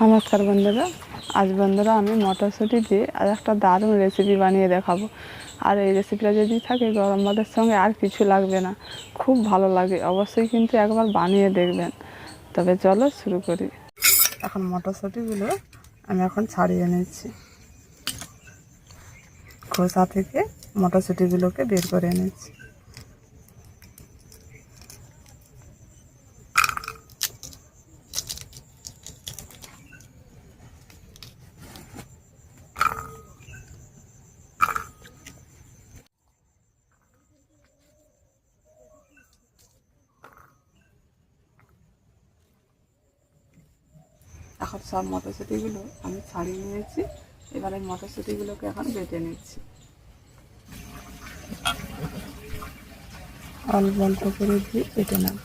নমস্কার বন্ধুরা। আজ বন্ধুরা আমি মটরশুঁটি দিয়ে আর একটা দারুণ রেসিপি বানিয়ে দেখাবো। আর এই রেসিপিটা যদি থাকে গরম ভাতের সঙ্গে আর কিছু লাগবে না, খুব ভালো লাগে। অবশ্যই কিন্তু একবার বানিয়ে দেখবেন। তবে চলো শুরু করি। এখন মটরশুঁটিগুলো আমি ছাড়িয়ে নিচ্ছি। খোসা থেকে মটরশুঁটিগুলোকে বের করে নিচ্ছি। এখন সব মটরশুঁটিগুলো আমি ছাড়িয়ে নিয়েছি। এবার এই মটরশুঁটিগুলোকে এখন বেটে নিচ্ছি। অল্প অল্প করে দিয়ে বেটে নেব।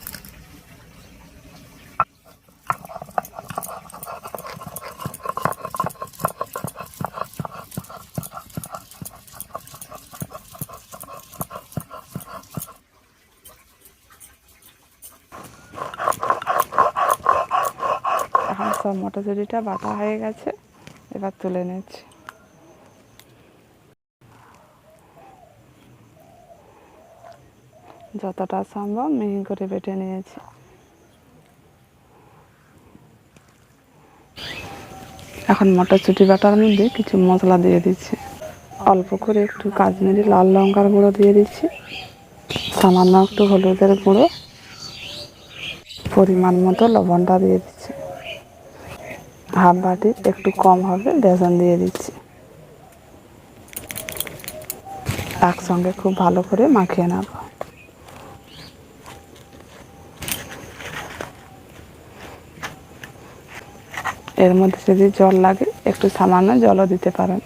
এখন সব মটরশুঁটিটা বাটা হয়ে গেছে, এবার তুলে নিচ্ছি। যতটা সম্ভব মিহি করে বেটে নিয়েছি। এখন মটরশুঁটি বাটার মধ্যে কিছু মশলা দিয়ে দিচ্ছি। অল্প করে একটু কাশ্মীরি লাল লঙ্কার গুঁড়ো দিয়ে দিচ্ছি, সামান্য একটু হলুদের গুঁড়ো, পরিমাণ মতো লবণটা দিয়ে দিচ্ছি, হাফ বাটির একটু কম হবে বেসন দিয়ে দিচ্ছি। একসঙ্গে খুব ভালো করে মাখিয়ে নেব। এর মধ্যে যদি জল লাগে একটু সামান্য জলও দিতে পারেন।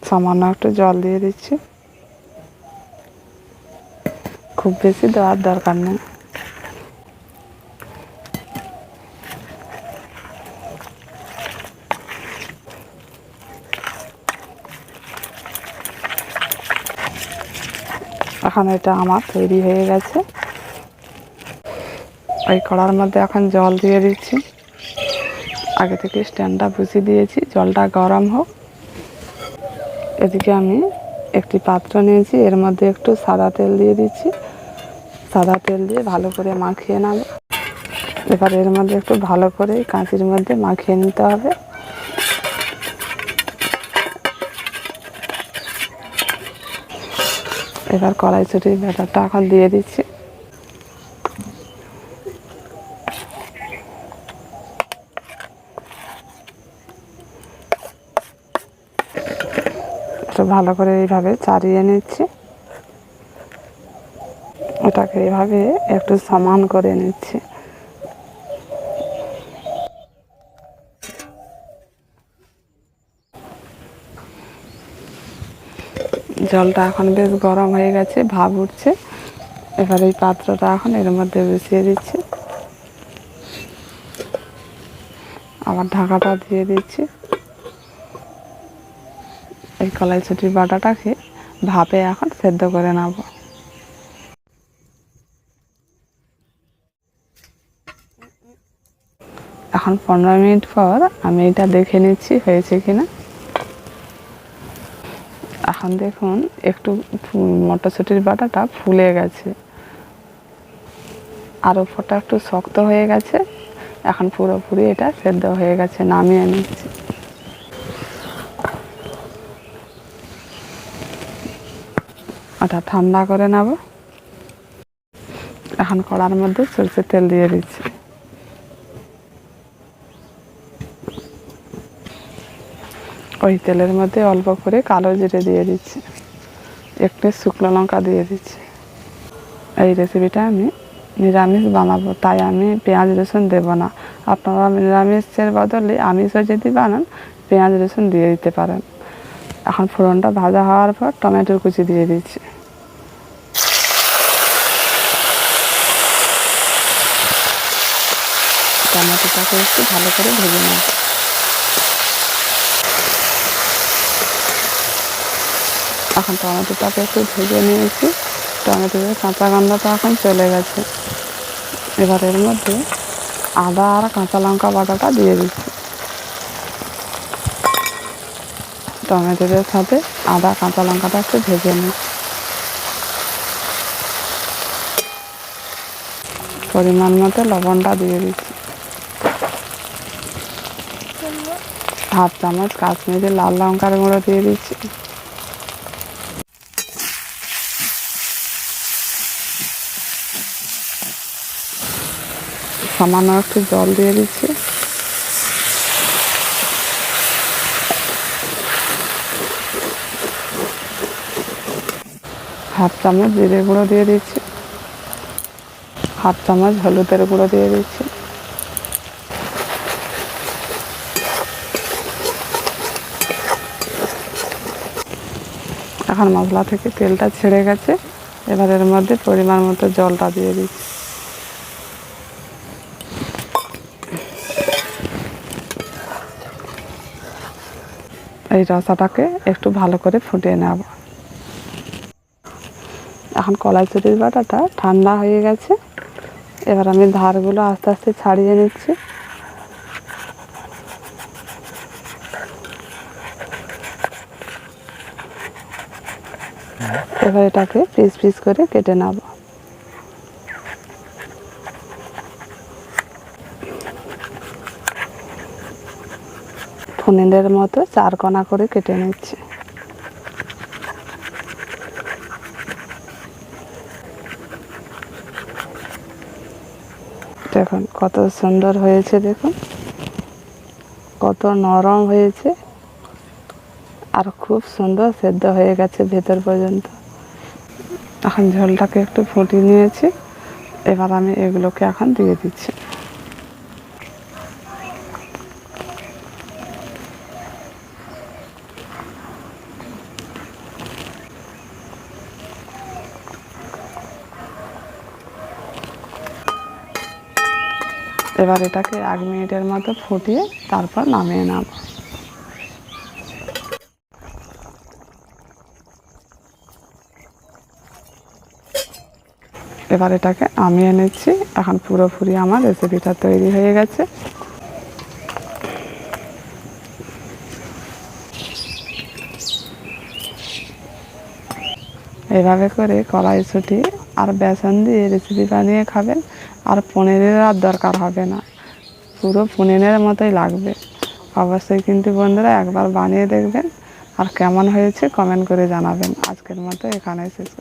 সামান্য একটু জল দিয়ে দিচ্ছি, খুব বেশি দেওয়ার দরকার নেই। এখন এটা আমার তৈরি হয়ে গেছে। ওই কড়ার মধ্যে এখন জল দিয়ে দিচ্ছি। আগে থেকে স্ট্যান্ডটা বসিয়ে দিয়েছি, জলটা গরম হোক। এদিকে আমি একটি পাত্র নিয়েছি, এর মধ্যে একটু সাদা তেল দিয়ে দিচ্ছি। সাদা তেল দিয়ে ভালো করে মাখিয়ে নেব। এবার এর মধ্যে একটু ভালো করে কাঁচির মধ্যে মাখিয়ে নিতে হবে। এবার কড়াইশুঁটির ব্যাটারটা এখন দিয়ে দিচ্ছি। একটু ভালো করে এইভাবে চাড়িয়ে নিচ্ছি। এটাকে এইভাবে একটু সমান করে নিচ্ছি। জলটা এখন বেশ গরম হয়ে গেছে, ভাপ উঠছে। এবার এই পাত্রটা এখন এর মধ্যে বসিয়ে দিচ্ছি, আবার ঢাকাটা দিয়ে দিচ্ছি। এই কড়াইশুঁটির বাটাটাকে ভাপে এখন সেদ্ধ করে নেব। এখন 15 মিনিট পর আমি এটা দেখে নিচ্ছি হয়েছে কিনা। এখন দেখুন একটু মটরশুঁটির বাটাটা ফুলে গেছে, আর ওপরটা একটু শক্ত হয়ে গেছে। এখন পুরোপুরি এটা সেদ্ধ হয়ে গেছে, নামিয়ে নিচ্ছি। এটা ঠান্ডা করে নেব। এখন কড়ার মধ্যে সরষের তেল দিয়ে দিচ্ছি। ওই তেলের মধ্যে অল্প করে কালো জিরে দিয়ে দিচ্ছি, একটু শুকনো লঙ্কা দিয়ে দিচ্ছি। এই রেসিপিটা আমি নিরামিষ বানাবো, তাই আমি পেঁয়াজ রসুন দেবো না। আপনারা নিরামিষের বদলে আমিষও যদি বানান পেঁয়াজ রসুন দিয়ে দিতে পারেন। এখন ফোড়নটা ভাজা হওয়ার পর টমেটোর কুচি দিয়ে দিচ্ছি। টমেটোটাকে একটু ভালো করে ভেজে নেব। এখন টমেটোটাকে একটু ভেজে নিয়েছি, টমেটোর কাঁচা গন্ধটা এখন চলে গেছে। এবার এর মধ্যে আদা আর কাঁচা লঙ্কা বাটাটা দিয়ে দিচ্ছি। টমেটোর সাথে আদা কাঁচা লঙ্কাটা একটু ভেজে নিই। পরিমাণ মতো লবণটা দিয়ে দিচ্ছি। হাফ চামচ কাশ্মীরি লাল লঙ্কার গুঁড়ো দিয়ে দিচ্ছি। সামান্য একটু জল দিয়ে দিচ্ছি। হাফ চামচ জিরে গুঁড়ো দিয়ে দিচ্ছি। হাফ চামচ হলুদের গুঁড়ো দিয়ে দিচ্ছি। এখন মশলা থেকে তেলটা ছেড়ে গেছে। এবার এর মধ্যে পরিমাণ মতো জলটা দিয়ে দিচ্ছি। এই রসাটাকে একটু ভালো করে ফুটিয়ে নেব। এখন কলাইচুরির বাটাটা ঠান্ডা হয়ে গেছে। এবার আমি ধারগুলো আস্তে আস্তে ছাড়িয়ে নিচ্ছি। এবার এটাকে পিস পিস করে কেটে নেব। পনিরের মতো 4 কোনা করে কেটে নিচ্ছি। দেখুন কত সুন্দর হয়েছে, দেখুন কত নরম হয়েছে আর খুব সুন্দর সেদ্ধ হয়ে গেছে ভেতর পর্যন্ত। এখন ঝোলটাকে একটু ফুটিয়ে নিয়েছি। এবার আমি এগুলোকে এখন দিয়ে দিচ্ছি। এবার এটাকে 1 মিনিটের মতো ফুটিয়ে তারপর নামিয়ে নেব। এবার এটাকে নামিয়ে নিচ্ছি। এখন পুরোপুরি আমার রেসিপিটা তৈরি হয়ে গেছে। এভাবে করে কড়াইশুঁটি আর বেসন দিয়ে রেসিপি বানিয়ে খাবেন, আর পনিরের আর দরকার হবে না, পুরো পনিরের মতোই লাগবে। অবশ্যই কিন্তু বন্ধুরা একবার বানিয়ে দেখবেন, আর কেমন হয়েছে কমেন্ট করে জানাবেন। আজকের মতো এখানেই শেষ।